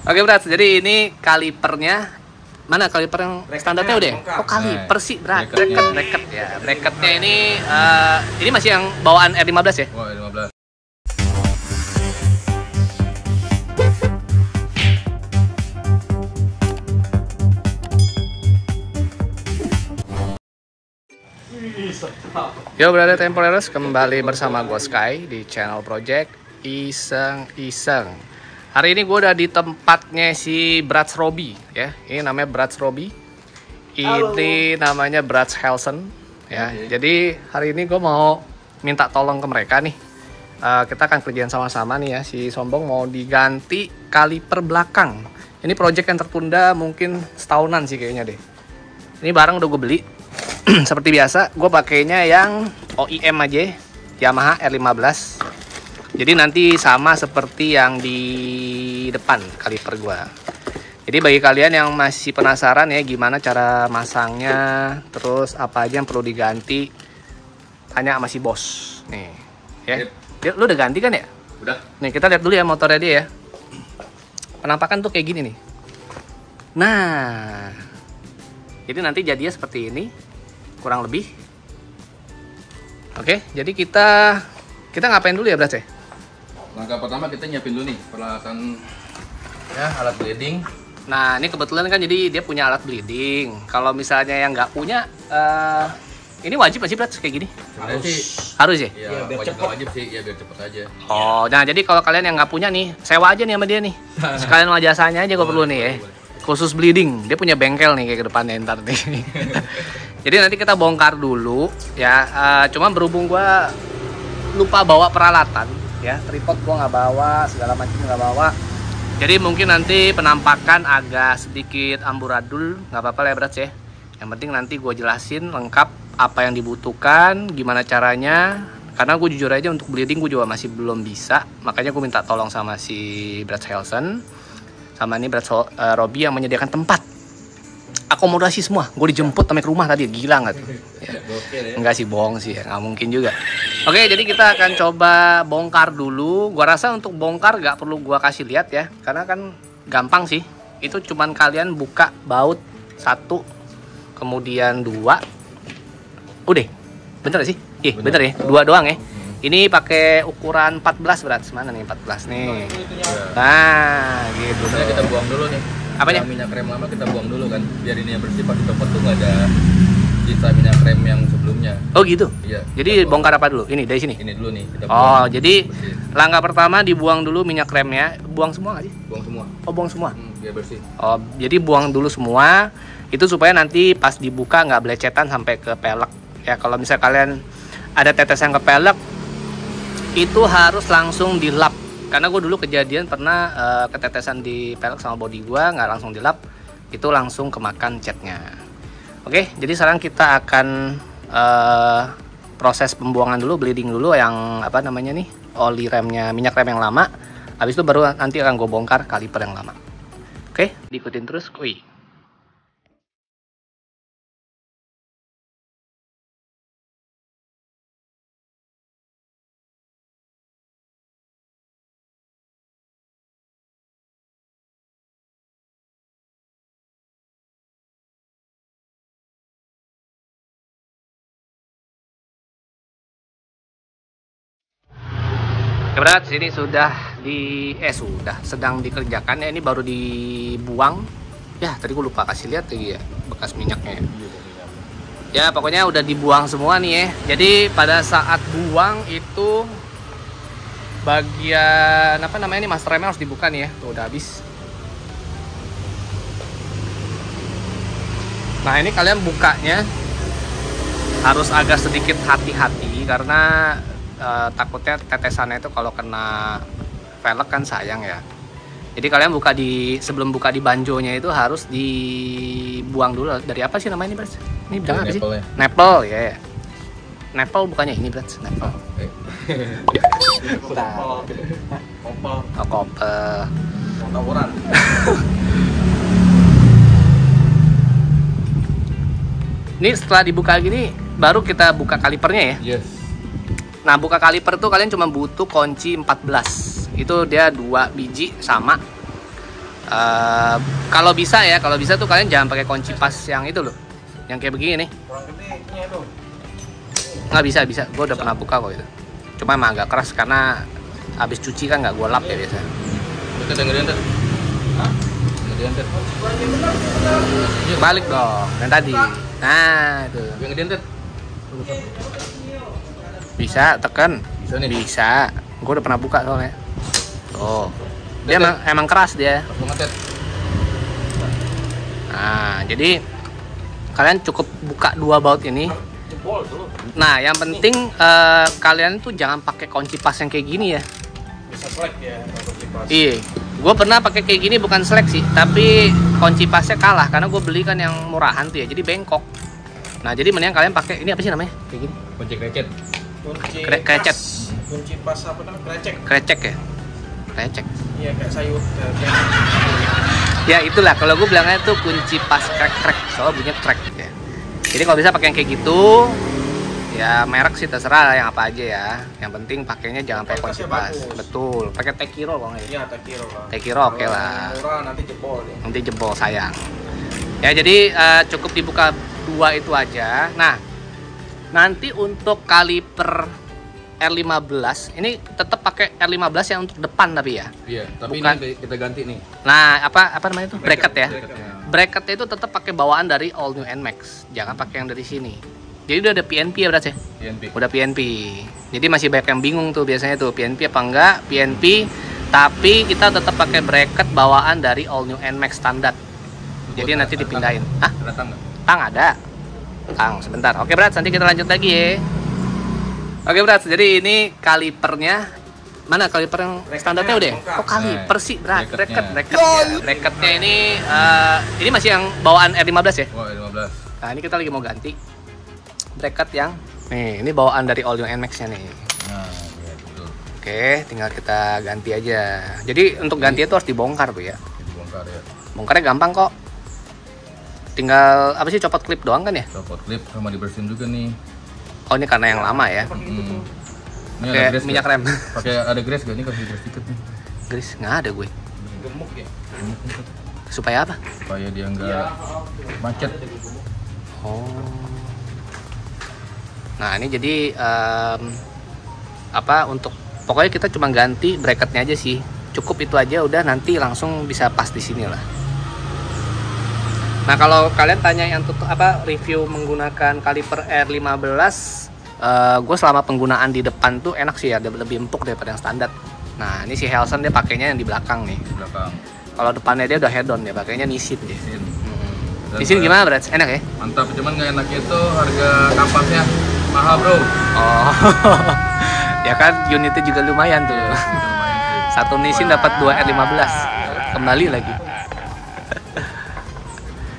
Oke, Brat. Jadi ini kalipernya. Mana kaliper yang standarnya udah ya? Oh, kaliper sih, Brat. Bracket ya. Bracketnya ini masih yang bawaan R15 ya? Wah, R15. Yo, berada Temporeros, kembali bersama gue Sky di channel Project Iseng-Iseng. Hari ini gue udah di tempatnya si Brats Robi ya. Ini namanya Brats Robi. Ini namanya Brats Helsen ya. Jadi hari ini gue mau minta tolong ke mereka nih. Kita akan kerjaan sama-sama nih ya. Si Sombong mau diganti kaliper belakang. Ini project yang tertunda mungkin setahunan sih kayaknya deh. Ini barang udah gue beli. Seperti biasa, gue pakainya yang OEM aja, Yamaha R15. Jadi nanti sama seperti yang di depan kaliper gue. Jadi bagi kalian yang masih penasaran ya gimana cara masangnya, terus apa aja yang perlu diganti, tanya sama si bos. Nih, ya. Lu udah ganti kan ya? Udah. Nih kita lihat dulu ya motornya dia ya. Penampakan tuh kayak gini nih. Nah, jadi nanti jadinya seperti ini. Kurang lebih. Oke, jadi kita ngapain dulu ya, Bras ya? Langkah pertama kita nyiapin dulu nih peralatan ya, alat bleeding. Nah, ini kebetulan kan jadi dia punya alat bleeding. Kalau misalnya yang nggak punya, ini wajib nggak sih, Bras, kayak gini? Harus ya? Iya, biar cepet. Wajib sih, ya biar cepet aja. Oh, nah jadi kalau kalian yang nggak punya nih, sewa aja nih sama dia nih. Sekalian sama jasanya aja gue perlu nih ya. Khusus bleeding, dia punya bengkel nih kayak ke depannya ntar nih. Jadi nanti kita bongkar dulu ya. Cuma berhubung gue lupa bawa peralatan ya, tripod gue nggak bawa, segala macam nggak bawa. Jadi mungkin nanti penampakan agak sedikit amburadul, nggak apa-apa lah ya, Brats ya. Yang penting nanti gue jelasin lengkap apa yang dibutuhkan, gimana caranya. Karena gue jujur aja untuk bleeding gue juga masih belum bisa, makanya gue minta tolong sama si Brats Helsen, sama ini Brats Robi yang menyediakan tempat. Akomodasi semua, gue dijemput sampai ke rumah tadi, gila nggak tuh? Ya. Enggak sih, bohong sih, nggak mungkin juga. Oke, jadi kita akan coba bongkar dulu. Gua rasa untuk bongkar nggak perlu gua kasih lihat ya, karena kan gampang sih. Itu cuman kalian buka baut 1, kemudian 2. Udah, bener sih? Iya, bener ya, 2 doang ya. Ini pakai ukuran 14 berat, mana nih 14 nih? Nah, gitu. Kita buang dulu nih. Apanya? Minyak rem lama kita buang dulu kan, biar ini yang bersih, pas dicopot tuh nggak ada sisa minyak rem yang sebelumnya. Oh gitu? Iya. Jadi bongkar apa dulu? Ini dari sini? Ini dulu nih. Kita buang. Jadi bersih. Langkah pertama dibuang dulu minyak remnya. Buang semua nggak sih? Buang semua. Oh, buang semua? Biar bersih. Oh, jadi buang dulu semua. Itu supaya nanti pas dibuka nggak belecetan sampai ke pelek. Ya, kalau misalnya kalian ada tetesan ke pelek, itu harus langsung dilap. Karena gue dulu kejadian pernah ketetesan di pelek sama body gue, nggak langsung dilap, itu langsung kemakan catnya. Oke, jadi sekarang kita akan proses pembuangan dulu, bleeding dulu yang apa namanya nih, oli remnya, minyak rem yang lama. Habis itu baru nanti akan gue bongkar kaliper yang lama. Oke, diikutin terus. Wih. Berat, sini sudah sedang dikerjakan ya, ini baru dibuang. Ya, tadi gue lupa kasih lihat lagi ya bekas minyaknya. Ya, pokoknya udah dibuang semua nih ya. Jadi pada saat buang itu bagian apa namanya ini, master remnya harus dibuka nih ya. Tuh udah habis. Nah, ini kalian bukanya harus agak sedikit hati-hati karena takutnya tetesannya itu kalau kena velg kan sayang ya. Jadi kalian sebelum buka di banjonya itu harus dibuang dulu. Dari apa sih namanya ini, Bras? Ini bidang apa sih? Nepel ya. Nepel bukannya ini, Bras? Nepel. Kopel. Tawuran. Ini setelah dibuka gini baru kita buka kalipernya ya. Yes. Nah, buka kaliper tuh kalian cuma butuh kunci 14. Itu dia 2 biji sama. Kalau bisa ya, kalau bisa tuh kalian jangan pakai kunci pas yang itu loh, yang kayak begini nih. Kurang gedenya tuh. Nggak bisa, gue udah pernah buka kok itu. Cuma emang agak keras karena habis cuci kan nggak gue lap ya biasa. Itu yang gedean tuh. Gedean tuh. Balik dong, yang tadi. Nah itu. Yang gedean tuh. Bisa tekan. Bisa nih. Bisa. Gue udah pernah buka soalnya. Tuh. Dia emang keras dia. Pas banget ya. Nah, jadi kalian cukup buka 2 baut ini. Jebol tuh. Nah, yang penting kalian tuh jangan pakai kunci pas yang kayak gini ya. Bisa selek ya kalau kunci pas. Iya. Gue pernah pakai kayak gini bukan selek sih, tapi kunci pasnya kalah karena gue beli kan yang murahan tuh ya, jadi bengkok. Nah, jadi mendingan kalian pakai ini apa sih namanya? Kayak gini. Kunci krecet. Kunci Krecet. pas. Kunci pas apa namanya? Krecek. Krecek ya? Krecek. Iya kayak sayur. Ya itulah, kalau gue bilangnya tuh kunci pas krek-krek, soalnya bunyinya krek ya. Jadi kalau bisa pakai yang kayak gitu, ya merek sih terserah lah yang apa aja ya. Yang penting pakainya jangan pakai kunci pas. Betul, pakai Tekiro kalau nggak ya. Iya Tekiro lah. Tekiro oke lah. Murah nanti jebol nih. Nanti jebol sayang. Ya jadi cukup dibuka 2 itu aja. Nah, nanti untuk kaliper R15 ini tetap pakai R15 yang untuk depan tapi ya. Iya, tapi Bukan. ini kita ganti nih. Nah, apa namanya itu? Bracket ya. Bracketnya. Bracketnya itu tetap pakai bawaan dari All New NMAX. Jangan pakai yang dari sini. Jadi udah ada PNP ya berarti ya? PNP. Udah PNP. Jadi masih banyak yang bingung tuh biasanya tuh PNP apa enggak, PNP, tapi kita tetap pakai bracket bawaan dari All New NMAX standar. Jadi nanti dipindahin. Hah? Datang nggak? Tang ada. Tang sebentar. Oke, Berat, nanti kita lanjut lagi ya. Oke, Berat. Jadi ini kalipernya. Mana kaliper yang standarnya udah? Kok kaliper sih, Berat? Bracketnya ini masih yang bawaan R15 ya? Wah, 15. Nah, ini kita lagi mau ganti bracket yang nih, ini bawaan dari All New NMAX-nya nih. Nah, iya betul. Oke, tinggal kita ganti aja. Jadi untuk ganti itu harus dibongkar, Bu ya. Dibongkar ya. Bongkarnya gampang kok. Tinggal apa sih, copot klip doang kan ya? Copot klip sama dibersihin juga nih. Oh, ini karena yang lama ya. Ini Kayak ada grease minyak nggak? rem. Pakai ada grease gak? Ini kasih grease dikit nih. Grease nggak ada gue. Gemuk ya. Supaya apa? Supaya dia nggak macet. Oh. Nah, ini jadi untuk pokoknya kita cuma ganti bracketnya aja sih. Cukup itu aja udah, nanti langsung bisa pas di sini lah. Nah, kalau kalian tanya yang review menggunakan kaliper R15, gue selama penggunaan di depan tuh enak sih ya, lebih empuk daripada yang standar. Nah, ini si Helson dia pakainya yang di belakang nih. Di belakang. Kalau depannya dia udah head on, dia pakainya Nissin dia. Mesin. Di sini gimana, Brad? Enak ya? Mantap, cuman nggak enaknya itu harga kampasnya mahal, bro. Oh, ya kan unitnya juga lumayan tuh. Satu Nissin dapat 2 R15, kembali lagi.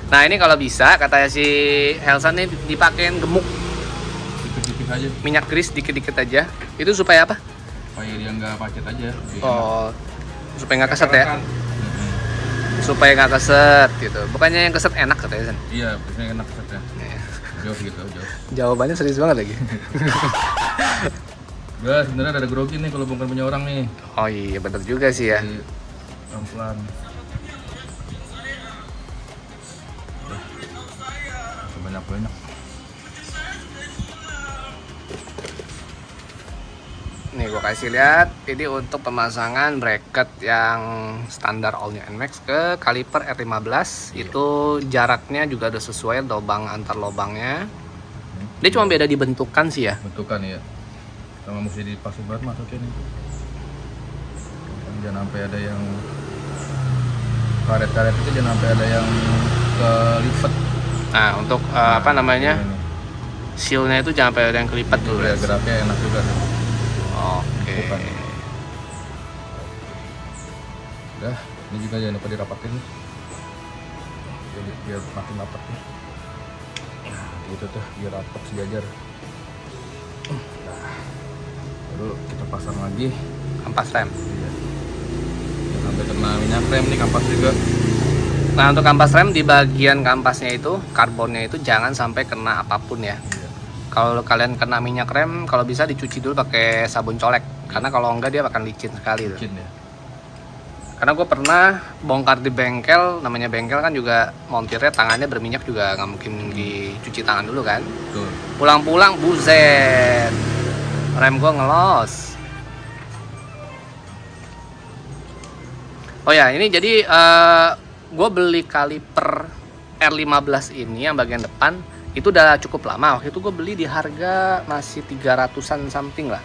Nah, ini kalau bisa katanya si Helson nih dipakein gemuk, Dikit-dikit aja. minyak grease dikit-dikit aja. Itu supaya apa? Supaya dia nggak macet aja. Oh, supaya nggak keset ya? Supaya nggak keset gitu. Bukannya yang keset enak katanya San? Iya, biasanya enak kesetnya. Jauh gitu, jauh. Jawabannya serius banget lagi. Udah, sebenarnya ada grogi nih kalau bukan punya orang nih. Oh iya, bener juga sih ya. Jadi, pelan-pelan. Banyak-banyak. Nih gue kasih lihat, ini untuk pemasangan bracket yang standar All New NMAX ke kaliper R15. Itu jaraknya juga udah sesuai lubang antar lubangnya. Dia cuma beda dibentukan sih ya. Bentukan ya. Sama mesti dipasang banget masuknya nih. Jangan sampai ada yang karet-karet itu, jangan sampai ada yang kelipet. Nah, untuk sealnya itu jangan sampai ada yang kelipet dulu Ya, ya. geraknya enak juga. Oke. Bukan. Udah, ini juga jangan lupa dirapatin. Jadi biar makin rapat nih. Nah, gitu tuh, biar rapat sejajar. Nah, lalu kita pasang lagi. Kampas rem. Iya. Jangan sampai kena minyak rem nih kampas juga. Nah, untuk kampas rem di bagian kampasnya itu, karbonnya itu jangan sampai kena apapun ya. Iya. Kalau kalian kena minyak rem, kalau bisa dicuci dulu pakai sabun colek. Karena kalau enggak dia akan licin sekali tuh. Licin ya. Karena gue pernah bongkar di bengkel, namanya bengkel kan juga montirnya tangannya berminyak juga nggak mungkin dicuci tangan dulu kan. Betul. Pulang-pulang buset, rem gue ngelos. Oh ya, ini jadi gue beli kaliper R15 ini yang bagian depan itu udah cukup lama. Waktu itu gue beli di harga masih 300-an something lah.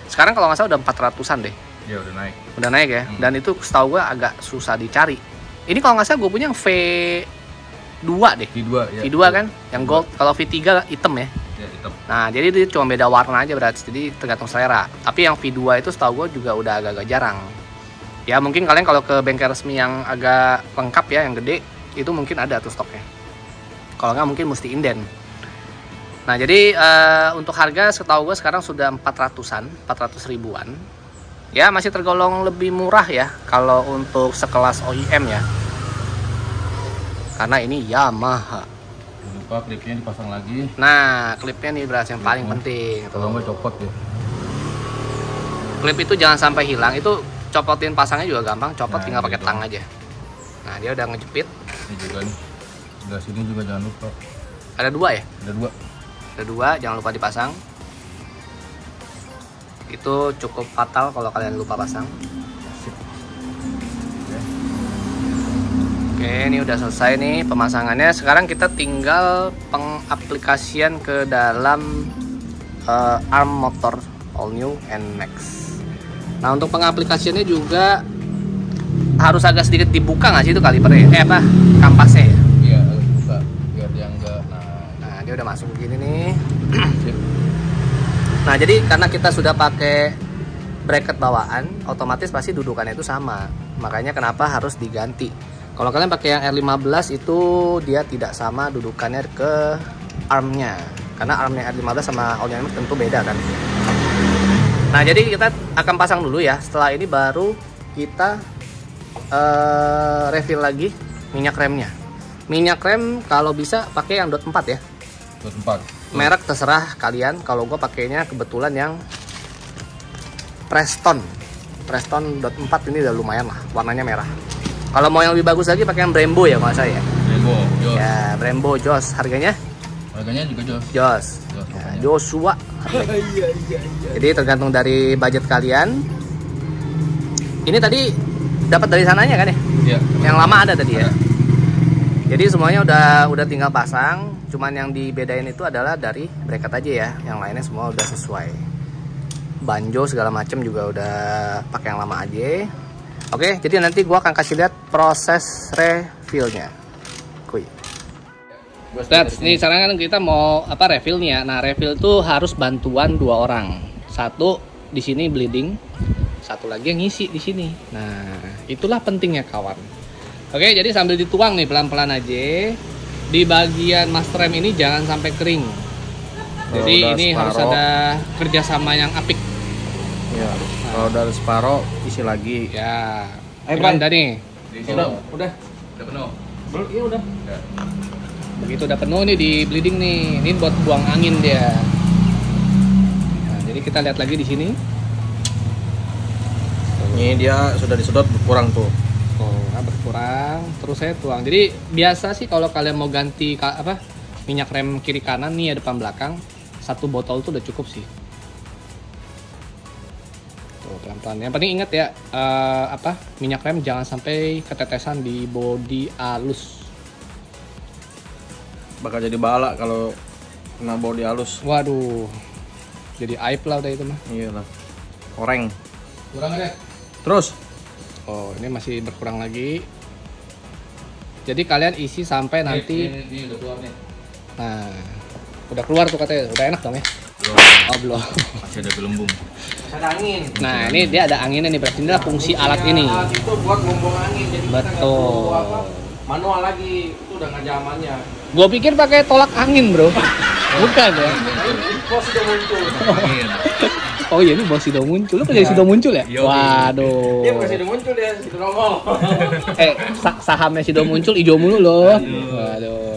Sekarang kalau nggak salah udah 400-an deh. Ya udah naik. Udah naik ya. Dan itu setahu gue agak susah dicari. Ini kalau nggak salah gue punya yang V2 deh. V2 ya. V2 kan, yang gold. Kalau V3 hitam ya. Ya hitam. Nah, jadi dia cuma beda warna aja berarti. Jadi tergantung selera. Tapi yang V2 itu setahu gue juga udah agak-agak jarang. Ya mungkin kalian kalau ke bengkel resmi yang agak lengkap ya, yang gede, itu mungkin ada tuh stoknya. Kalau nggak mungkin mesti inden. Nah, jadi untuk harga setahu gue sekarang sudah 400-an, 400 ribuan. Ya masih tergolong lebih murah ya kalau untuk sekelas OEM ya. Karena ini Yamaha. Jangan lupa klipnya dipasang lagi. Nah, klipnya nih beras yang paling penting. Kalau nggak copot ya. Klip itu jangan sampai hilang. Itu copotin pasangnya juga gampang. Copot Nah, tinggal pakai gitu. tang aja. Nah, dia udah ngejepit. Ini juga nih. Sebelah sini juga jangan lupa. Ada dua ya? Ada dua. Ada dua, jangan lupa dipasang. Itu cukup fatal kalau kalian lupa pasang. Sip. Oke, ini udah selesai nih pemasangannya. Sekarang kita tinggal pengaplikasian ke dalam arm motor all new NMAX. Nah, untuk pengaplikasiannya juga harus agak sedikit dibuka nggak sih itu kalipernya? Kampasnya ya? Iya, agak buka biar dia enggak. Nah, dia udah masuk begini nih. Sip. Nah, jadi karena kita sudah pakai bracket bawaan, otomatis pasti dudukannya itu sama. Makanya kenapa harus diganti. Kalau kalian pakai yang R15 itu dia tidak sama dudukannya ke armnya. Karena armnya R15 sama all new NMAX tentu beda kan. Nah, jadi kita akan pasang dulu ya. Setelah ini baru kita refill lagi minyak remnya. Minyak rem kalau bisa pakai yang .4 ya. .4. Merek terserah kalian. Kalau gue pakainya kebetulan yang Preston 4 ini udah lumayan lah, warnanya merah. Kalau mau yang lebih bagus lagi pakai yang Brembo ya kalau saya. Brembo, Jos. Ya, Brembo Jos. Harganya Harganya juga Jos. Jos. Jos Ya, pokoknya. Joshua. Jadi tergantung dari budget kalian. Ini tadi dapat dari sananya kan ya? Iya. Yang lama ada tadi ya. Ada. Jadi semuanya udah tinggal pasang. Cuman yang dibedain itu adalah dari bracket aja ya. Yang lainnya semua udah sesuai. Banjo segala macam juga udah pakai yang lama aja. Oke, jadi nanti gua akan kasih lihat proses refillnya. Kuy. Lihat, nih sekarang kan kita mau refill nih ya. Nah, refill tuh harus bantuan 2 orang. Satu di sini bleeding, satu lagi yang ngisi di sini. Nah, itulah pentingnya kawan. Oke, jadi sambil dituang nih pelan-pelan aja. Di bagian master rem ini jangan sampai kering. Jadi ini harus ada kerjasama yang apik. Ya, kalau udah separoh isi lagi. Ya, Ayo, Ivan Pan. udah nih. Udah. Udah penuh. Belum, iya udah. Udah. Begitu udah penuh nih di bleeding nih. Ini buat buang angin dia. Nah, jadi kita lihat lagi di sini. Ini dia sudah disedot berkurang tuh. Berkurang. Terus saya tuang. Jadi biasa sih kalau kalian mau ganti minyak rem kiri kanan nih ya depan belakang, 1 botol tuh udah cukup sih. Tuh pelan-pelan. Yang penting ingat ya minyak rem jangan sampai ketetesan di bodi halus. Bakal jadi bala kalau kena bodi halus. Waduh. Jadi aib lah udah itu mah. Iyalah. Koreng. Kurang ada. Terus Oh, ini masih berkurang lagi. Jadi kalian isi sampai nanti. Ini udah keluar nih. Nah, udah keluar tuh katanya. Udah enak dong ya? Belum. Oh, belum. Masih ada gelembung. ada angin. Nah, ini dia ada anginnya nih. Berarti inilah fungsi alat ini. Itu buat bumbung angin. Jadi kita nggak perlu Betul. manual lagi. Itu udah nggak zamannya. Gue pikir pakai tolak angin, bro. Bukan ya? Bos sudah muncul. Angin. Oh iya, ini bos Sido muncul. Lu kerja di Sido muncul ya? Yo. Waduh. Dia bukan sudah muncul ya, sudah nongol. Sahamnya Sido muncul hijau mulu loh. Waduh.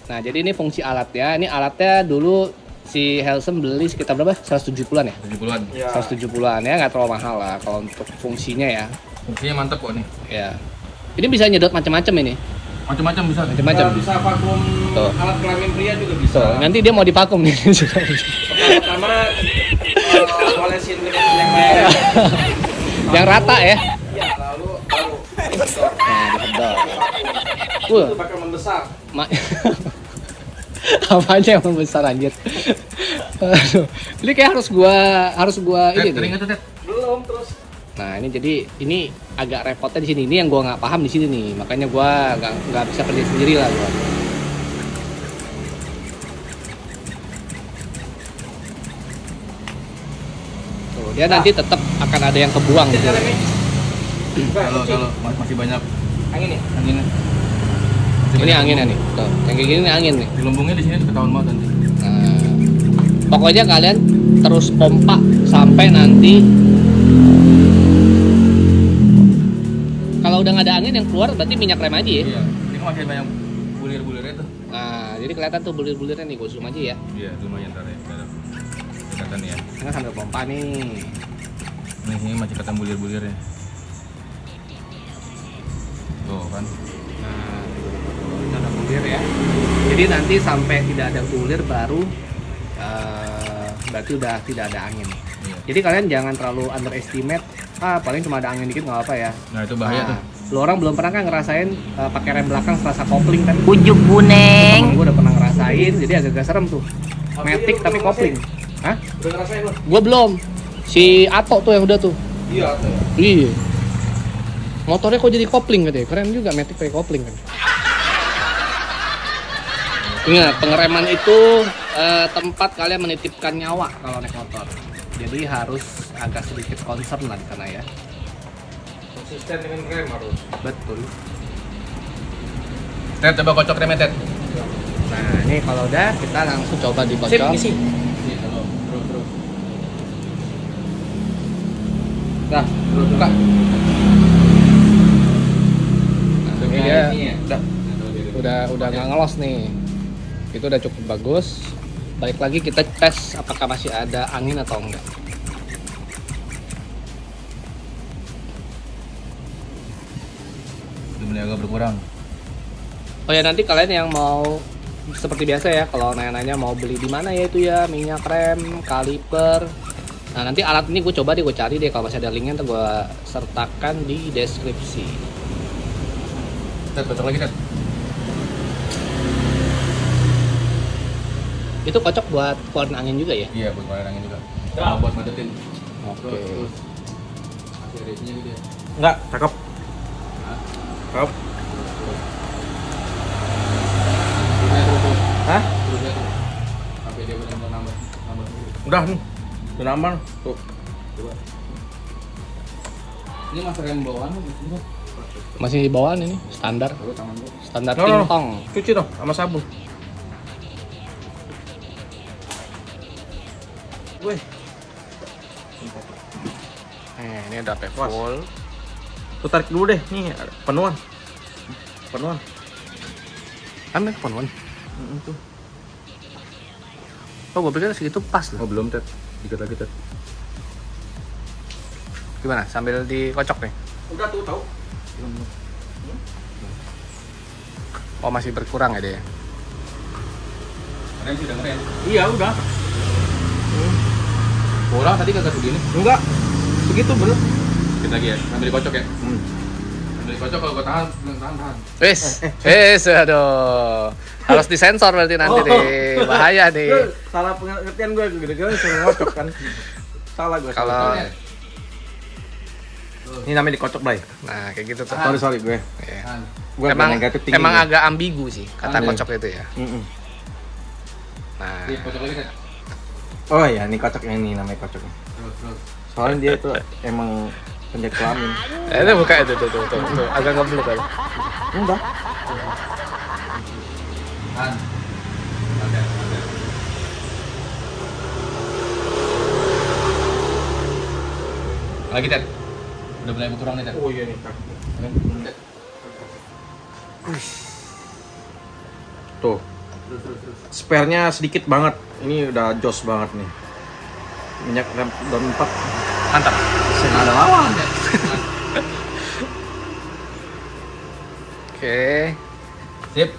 Nah, jadi ini fungsi alat ya. Ini alatnya dulu si Helsen beli sekitar berapa? 170-an ya? 70-an. Ya. 170-an ya, nggak terlalu mahal lah kalau untuk fungsinya ya. Fungsinya mantap kok nih. Ya. Ini bisa nyedot macam-macam ini. Macam-macam bisa. Macam-macam. Bisa vakum Tuh. alat kelamin pria juga bisa. Tuh, nanti dia mau divakum nih. Pertama olesin yang lain. Yang rata ya. Iya, lalu baru disedot. Nah, disedot. Itu bakal membesar. Apanya yang membesar anjir. Aduh. Ini kayak harus gua ini Kering nih. itu, Ted. Belum terus. Nah, ini agak repotnya di sini. Ini yang gua nggak paham di sini nih. Makanya gua nggak bisa kerja sendiri lah gua. Tuh, dia nanti tetap akan ada yang kebuang gitu. Kalau masih banyak Angin ya? anginnya. Ini anginnya nih. Tuh, yang kayak gini nih angin nih. Gelembungnya di sini ketahuan banget nanti. Nah, pokoknya kalian terus pompa sampai nanti kalau udah nggak ada angin yang keluar berarti minyak rem aja ya. Iya. Ini kan masih banyak bulir-bulirnya tuh. Nah, jadi kelihatan tuh bulir-bulirnya nih, gue zoom aja ya. Iya, lumayan ntar ya. Kelihatan ya. Ini sambil pompa nih. Nih, ini masih kelihatan bulir-bulirnya. Tuh kan. Nah, ini ada bulir ya. Jadi nanti sampai tidak ada bulir baru berarti udah tidak ada angin. Iya. Jadi kalian jangan terlalu underestimate. Paling cuma ada angin dikit nggak apa ya. Nah, itu bahaya tuh. Lu orang belum pernah kan ngerasain pakai rem belakang serasa kopling kan? Ujuk buneng. Gue udah pernah ngerasain, jadi agak-agak serem tuh. Matic tapi kopling. Hah? Udah ngerasain lo? Gue belum. Si Ato tuh yang udah tuh. Iya. Iya. Motornya kok jadi kopling katanya. Keren juga Matic pakai kopling kan. Ingat, pengereman itu tempat kalian menitipkan nyawa kalau naik motor. Jadi harus agak sedikit concern lah di sana ya. Konsisten dengan rem harus. Betul. Ted, coba kocok remnya, Ted. Nah, ini kalau udah kita langsung coba dikocok. Sip, ngisi. Iya, terus. Nah, buka. Nah, ini dia udah nggak ngelos nih. Itu udah cukup bagus. Balik lagi kita tes apakah masih ada angin atau enggak. Udah mulai agak berkurang. Oh ya, nanti kalian yang mau seperti biasa ya, kalau nanya-nanya mau beli di mana ya itu ya, minyak rem, kaliper. Nah, nanti alat ini gue coba deh, gue cari deh kalau masih ada linknya, ntar gue sertakan di deskripsi. Ted, kocok lagi, Ted. Itu kocok buat keluarin angin juga ya? Iya, buat keluarin angin juga. Sama buat matetin. Oke. Terus. Masih ada isinya gitu ya. Enggak, cakep. Cakep. Hah? Sampai dia benar-benar nambah sendiri. Udah nih. Udah nambah. Tuh. Coba. Ini masih rem bawaan nih, Masih di bawaan ini, standar. Coba tangan gua. Standar No. pingpong. Cuci dong sama sabun. Wih. Ini udah full. Tuh tarik dulu deh. Nih, penuhan. Penuhan. Ambil penuh. Tuh. Oh, gue pikir segitu pas loh. Oh, belum, Ted. Dikit lagi, Ted. Gimana? Sambil dikocok nih. Udah tuh, tahu. Oh, masih berkurang ya dia. Rem sih udah ngerem. Iya, udah. Kurang tadi kagak segini. Enggak. Segitu bener. Dikit lagi ya, sambil dikocok ya. Sambil dikocok kalau gua tahan. Wes, aduh. Harus disensor berarti nanti nih. Bahaya nih. Salah pengertian gue gede-gede suruh ngocok kan. Salah gue. Kalau Ini namanya dikocok, Bray. nah kayak gitu tuh. Sorry gue. Iya. Gue Emang agak ambigu sih kata Iya. kocok itu ya. Nah, Kocok lagi, Ted. Oh iya, ini kocok yang ini namanya kocoknya. Terus. Soalnya dia tuh emang penjahit kelamin. itu buka itu tuh. Agak ngeblok kan. Enggak. Tahan. Oke. Lagi, Ted. Udah mulai berkurang nih, Ted. Oh iya nih. Ted. Tuh. Spare-nya sedikit banget. Ini udah jos banget nih. Minyak rem daun 4. Mantap. Saya nggak ada lawan. Oke. Sip.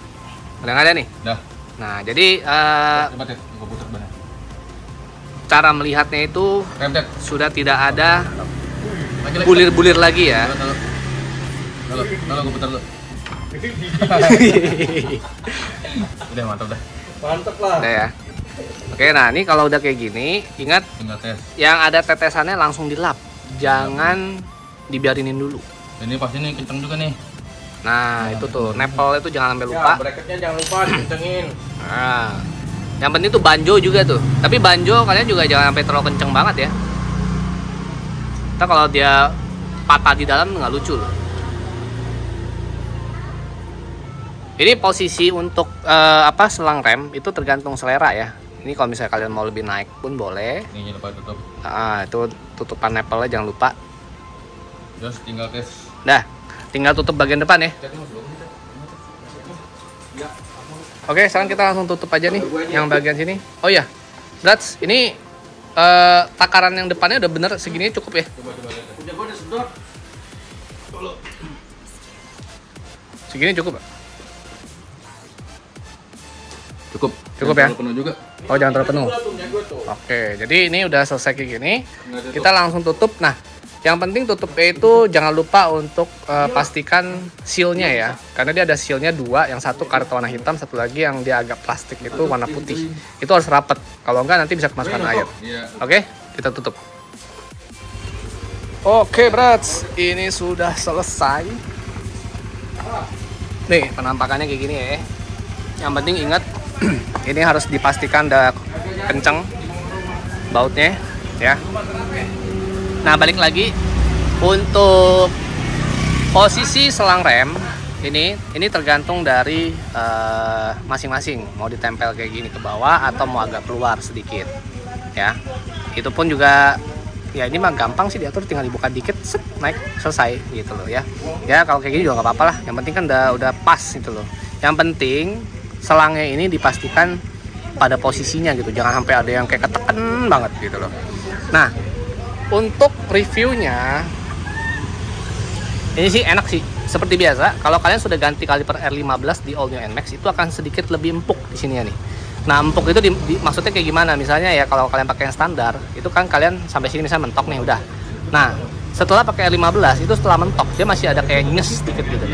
Udah nggak ada nih? Dah. Nah, jadi Coba Ted, gua putar benar. cara melihatnya itu Rem Ted. sudah tidak ada Lagi. bulir-bulir lagi ya. Kalau gua putar dulu. Udah mantap dah. Mantep lah. Udah ya. Oke, nah ini kalau udah kayak gini, ingat Tinggal tes. yang ada tetesannya langsung dilap. Jangan dibiarinin dulu. Ini pasti nih kenceng juga nih. Nah, itu tuh, nempel itu jangan sampai lupa. Ya, bracketnya jangan lupa dikencengin. Nah, yang penting tuh banjo juga tuh. Tapi banjo kalian juga jangan sampai terlalu kenceng banget ya. Ntar kalau dia patah di dalam nggak lucu loh. Ini posisi untuk selang rem itu tergantung selera ya. Ini kalau misalnya kalian mau lebih naik pun boleh. Nih jangan lupa tutup. Itu tutupan nempelnya jangan lupa. Terus tinggal tes. Dah, tinggal tutup bagian depan ya. Oke, sekarang kita langsung tutup aja nih yang bagian sini. Oh iya, Brats, ini takaran yang depannya udah bener segini cukup ya? Udah gua udah sedot. Segini cukup? Cukup. Cukup ya? Jangan terlalu penuh juga. Oh, jangan terlalu penuh. Gua tuh, punya gua tuh. Oke, jadi ini udah selesai kayak gini. Tinggal tutup. Kita langsung tutup. Nah, yang penting tutupnya itu jangan lupa untuk pastikan sealnya ya. Karena dia ada sealnya dua, yang satu karet warna hitam, satu lagi yang dia agak plastik itu warna putih. Itu harus rapet. Kalau enggak nanti bisa kemasukan air. Iya. Oke, kita tutup. Oke, Brats, ini sudah selesai. Nih, penampakannya kayak gini ya. Yang penting ingat, ini harus dipastikan udah kenceng bautnya ya. Nah, balik lagi untuk posisi selang rem ini tergantung dari masing-masing, mau ditempel kayak gini ke bawah atau mau agak keluar sedikit ya. Itu pun juga ya ini mah gampang sih diatur, tinggal dibuka dikit, set, naik, selesai gitu loh ya. Ya kalau kayak gini juga nggak apa-apa lah, yang penting kan udah pas gitu loh. Yang penting selangnya ini dipastikan pada posisinya gitu, jangan sampai ada yang kayak ketekan banget gitu loh. Nah, untuk reviewnya ini sih enak sih, seperti biasa. Kalau kalian sudah ganti kaliper R15 di All New NMAX itu akan sedikit lebih empuk di sini ya nih. Nah, empuk itu maksudnya kayak gimana? Misalnya ya kalau kalian pakai yang standar, itu kan kalian sampai sini misalnya mentok nih udah. Nah, setelah pakai R15 itu setelah mentok dia masih ada kayak nyes sedikit gitu.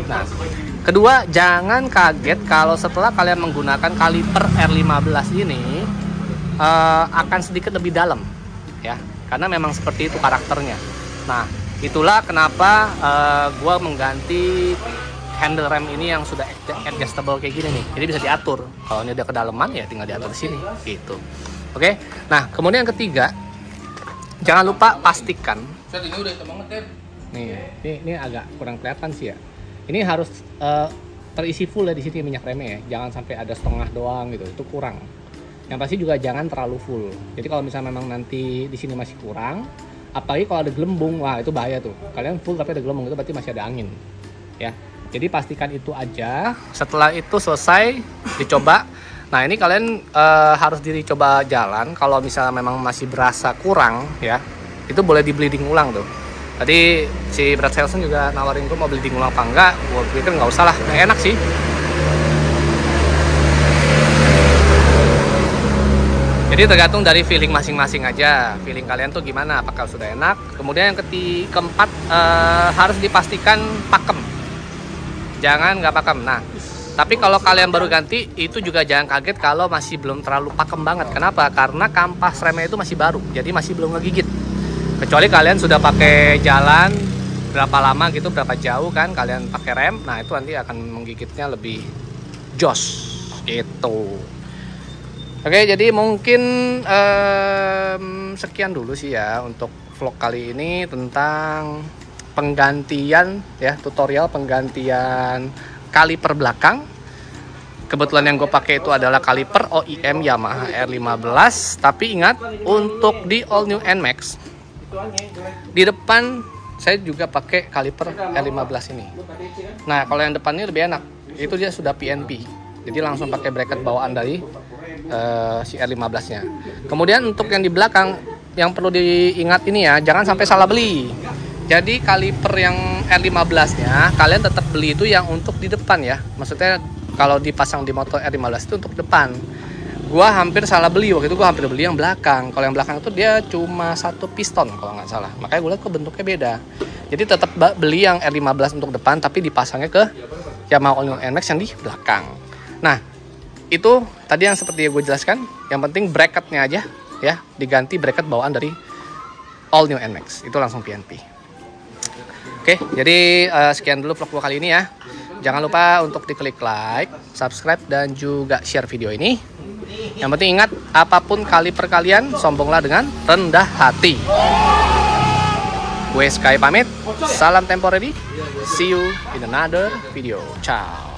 Nah, kedua, jangan kaget kalau setelah kalian menggunakan kaliper R15 ini akan sedikit lebih dalam ya. Karena memang seperti itu karakternya. Nah, itulah kenapa gua mengganti handle rem ini yang sudah adjustable kayak gini nih. Jadi bisa diatur. Kalau ini udah kedalaman ya tinggal diatur di sini gitu. Oke. Nah, kemudian yang ketiga, jangan lupa pastikan. Set, ini udah hitam banget, Ted. Nih, ini agak kurang kelihatan sih ya. Ini harus terisi full ya di sini minyak remnya ya. Jangan sampai ada setengah doang gitu. Itu kurang. Yang pasti juga jangan terlalu full. Jadi kalau misalnya memang nanti di sini masih kurang, apalagi kalau ada gelembung, wah itu bahaya tuh. Kalian full tapi ada gelembung, itu berarti masih ada angin. Ya. Jadi pastikan itu aja. Setelah itu selesai dicoba. Nah, ini kalian harus dicoba jalan. Kalau misalnya memang masih berasa kurang ya, itu boleh di bleeding ulang tuh. Tadi si Brad Selson juga nawarin gue mau bleeding ulang apa enggak. Gue pikir nggak usah lah, nggak enak sih. Jadi tergantung dari feeling masing-masing aja. Feeling kalian tuh gimana? Apakah sudah enak? Kemudian yang keempat harus dipastikan pakem. Jangan nggak pakem. Nah, tapi kalau kalian baru ganti itu juga jangan kaget kalau masih belum terlalu pakem banget. Kenapa? Karena kampas remnya itu masih baru, jadi masih belum ngegigit. Kecuali kalian sudah pakai jalan berapa lama gitu, berapa jauh kan kalian pakai rem, nah itu nanti akan menggigitnya lebih jos gitu. Oke, jadi mungkin sekian dulu sih ya untuk vlog kali ini tentang penggantian ya, tutorial penggantian kaliper belakang. Kebetulan yang gue pakai itu adalah kaliper OEM Yamaha R15. Tapi ingat, untuk di All New NMAX di depan saya juga pakai kaliper R15 ini. Nah, kalau yang depan ini lebih enak, itu dia sudah PNP, jadi langsung pakai bracket bawaan dari si R15 nya. Kemudian untuk yang di belakang, yang perlu diingat ini ya, jangan sampai salah beli. Jadi kaliper yang R15-nya kalian tetap beli itu yang untuk di depan ya. Maksudnya kalau dipasang di motor R15 itu untuk depan. Gua hampir salah beli waktu itu, gua hampir beli yang belakang. Kalau yang belakang itu dia cuma 1 piston kalau nggak salah. Makanya gue lihat kok bentuknya beda. Jadi tetap beli yang R15 untuk depan tapi dipasangnya ke Yamaha All New NMAX yang di belakang. Nah, itu tadi yang seperti yang gue jelaskan. Yang penting bracketnya aja ya, diganti bracket bawaan dari All New NMAX. Itu langsung PNP. Oke, jadi sekian dulu vlog gue kali ini ya. Jangan lupa untuk diklik like, subscribe, dan juga share video ini. Yang penting ingat, apapun kali perkalian, sombonglah dengan rendah hati. Gue Sky pamit, salam temporary. See you in another video. Ciao.